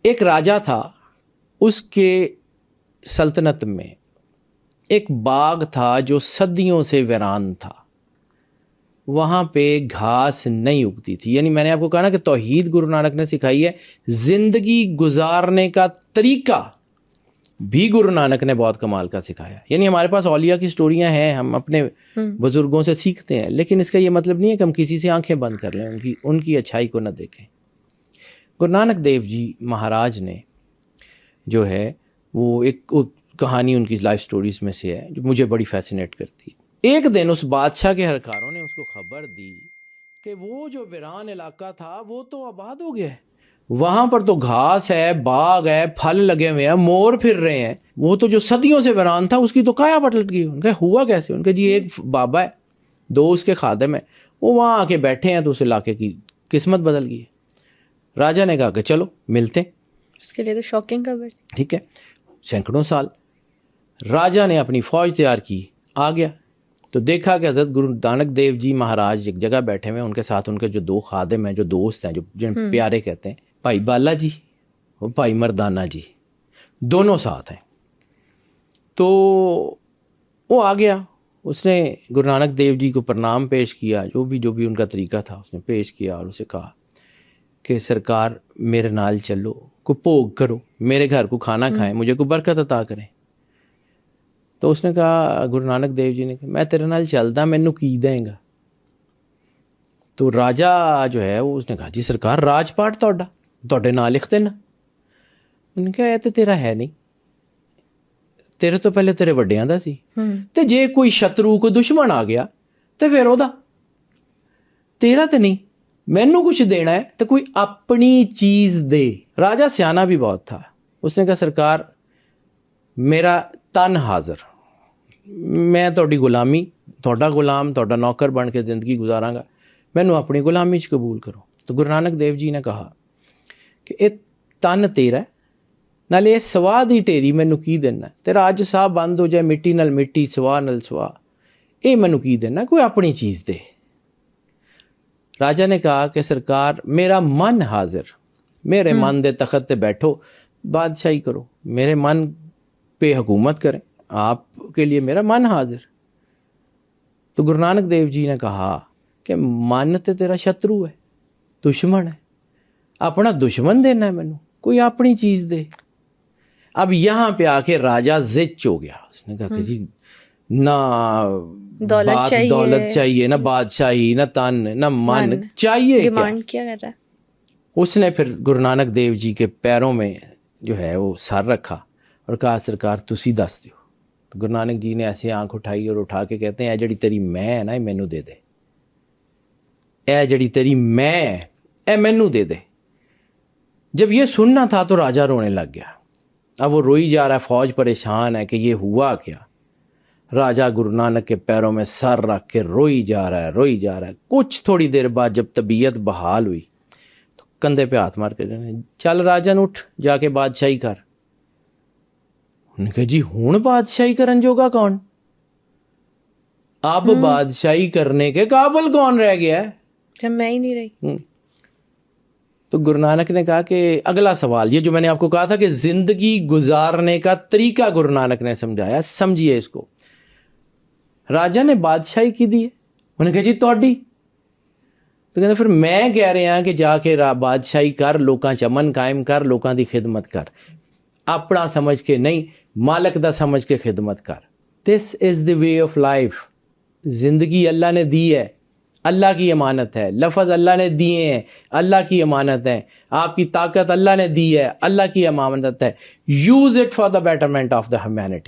एक राजा था, उसके सल्तनत में एक बाग था जो सदियों से वीरान था। वहाँ पे घास नहीं उगती थी। यानी मैंने आपको कहा ना कि तौहीद गुरु नानक ने सिखाई है, ज़िंदगी गुजारने का तरीका भी गुरु नानक ने बहुत कमाल का सिखाया। यानी हमारे पास औलिया की स्टोरियां हैं, हम अपने बुजुर्गों से सीखते हैं, लेकिन इसका ये मतलब नहीं है कि हम किसी से आंखें बंद कर लें, उनकी अच्छाई को न देखें। गुरु नानक देव जी महाराज ने जो है वो एक कहानी उनकी लाइफ स्टोरीज में से है जो मुझे बड़ी फैसिनेट करती है। एक दिन उस बादशाह के हरकारों ने उसको खबर दी कि वो जो वीरान इलाका था वो तो आबाद हो गया है, वहां पर तो घास है, बाग है, फल लगे हुए हैं, मोर फिर रहे हैं। वो तो जो सदियों से वीरान था उसकी तो काया पलट गई। उनका हुआ कैसे? उनके जी एक बाबा है, दो उसके खादिम है, वो वहां आके बैठे हैं तो उस इलाके की किस्मत बदल गई है। राजा ने कहा कि चलो मिलते हैं। उसके लिए तो शॉकिंग खबर थी। ठीक है, सैकड़ों साल राजा ने अपनी फौज तैयार की, आ गया तो देखा कि हजरत गुरु नानक देव जी महाराज एक जगह बैठे हुए हैं, उनके साथ उनके जो दो खादिम हैं, जो दोस्त हैं, जो जिन्हें प्यारे कहते हैं, भाई बाला जी और भाई मर्दाना जी, दोनों साथ हैं। तो वो आ गया, उसने गुरु नानक देव जी को प्रणाम पेश किया, जो भी उनका तरीका था उसने पेश किया और उसे कहा कि सरकार मेरे नाल चलो, को भोग करो, मेरे घर को खाना खाएं, मुझे को बरकत अता करें। तो उसने कहा, गुरु नानक देव जी ने कहा, मैं तेरे नाल चलदा, मैनू की देंगा? तो राजा जो है वो उसने कहा, जी सरकार राजपाट ਤੁਹਾਡੇ नाल लिख देना। उन्होंने कहा, ਇਹ ਤੇ तेरा है नहीं, तेरे तो पहले तेरे ਵੱਡਿਆਂ ਦਾ ਸੀ, ਤੇ ਜੇ ਕੋਈ ਸ਼ਤਰੂ ਕੋਈ ਦੁਸ਼ਮਣ ਆ ਗਿਆ ਤੇ ਫਿਰ ਉਹਦਾ, तेरा तो नहीं, मैनू कुछ देना है तो कोई अपनी चीज़ दे। राजा सियाना भी बहुत था, उसने कहा सरकार मेरा तन हाजिर, मैं ਤੁਹਾਡੀ गुलामी, ਤੁਹਾਡਾ गुलाम, ਤੁਹਾਡਾ नौकर बन के ज़िंदगी गुजारांगा, मैनू अपनी गुलामी च कबूल करो। तो गुरु नानक देव जी ने कहा कि ये तन तेरा, नाले ये सवाह दी ढेरी मैनू की देना, तेरा अज साह बंद हो जाए, मिट्टी नाल मिट्टी, सवाह नाल सवाह, ये मैनू की देना, कोई अपनी चीज़ दे। राजा ने कहा कि सरकार मेरा मन हाजिर, मेरे मन दे तखत ते बैठो, बादशाही करो, मेरे मन पे हुकूमत करें, आपके लिए मेरा मन हाजिर। तो गुरु नानक देव जी ने कहा कि मन ते तेरा शत्रु है, दुश्मन है, अपना दुश्मन देना है मैनू, कोई अपनी चीज़ दे। अब यहाँ पे आके राजा जिच हो गया, उसने कहा कि जी ना दौलत चाहिए, ना बादशाही, ना तन, ना मन चाहिए, डिमांड क्या कर रहा है? उसने फिर गुरु नानक देव जी के पैरों में जो है वो सर रखा और कहा सरकार तुसी दस दियो। तो गुरु नानक जी ने ऐसे आंख उठाई और उठा के कहते हैं, जड़ी तेरी मैं है ना, ये मैनू दे दे, ए जड़ी तेरी मैं ए मैनू दे दे। जब ये सुनना था तो राजा रोने लग गया। अब वो रोई जा रहा है, फौज परेशान है कि ये हुआ क्या। राजा गुरु नानक के पैरों में सर रख के रोई जा रहा है। कुछ थोड़ी देर बाद जब तबीयत बहाल हुई तो कंधे पे हाथ मार के चल राजन उठ, जाके बादशाही कर। उन्होंने कहा जी हुण बादशाही करन जोगा कौन, अब बादशाही करने के काबिल कौन रह गया है, जब मैं ही नहीं रही। तो गुरु नानक ने कहा कि अगला सवाल, ये जो मैंने आपको कहा था कि जिंदगी गुजारने का तरीका गुरु नानक ने समझाया, समझिए इसको। राजा ने बादशाही की दी है, उन्होंने कहा जी तोड़ी। तो कहते फिर मैं कह रहा कि जाके बादशाही कर, लोकां च अमन कायम कर, लोकां दी खिदमत कर, अपना समझ के नहीं, मालक दा समझ के खिदमत कर। This is the way of life. जिंदगी अल्लाह ने दी है, अल्लाह की अमानत है, लफ्ज़ अल्लाह ने दिए हैं, अल्लाह की अमानत है, आपकी ताकत अल्लाह ने दी है, अल्लाह की अमानत है। Use it for the betterment of the humanity.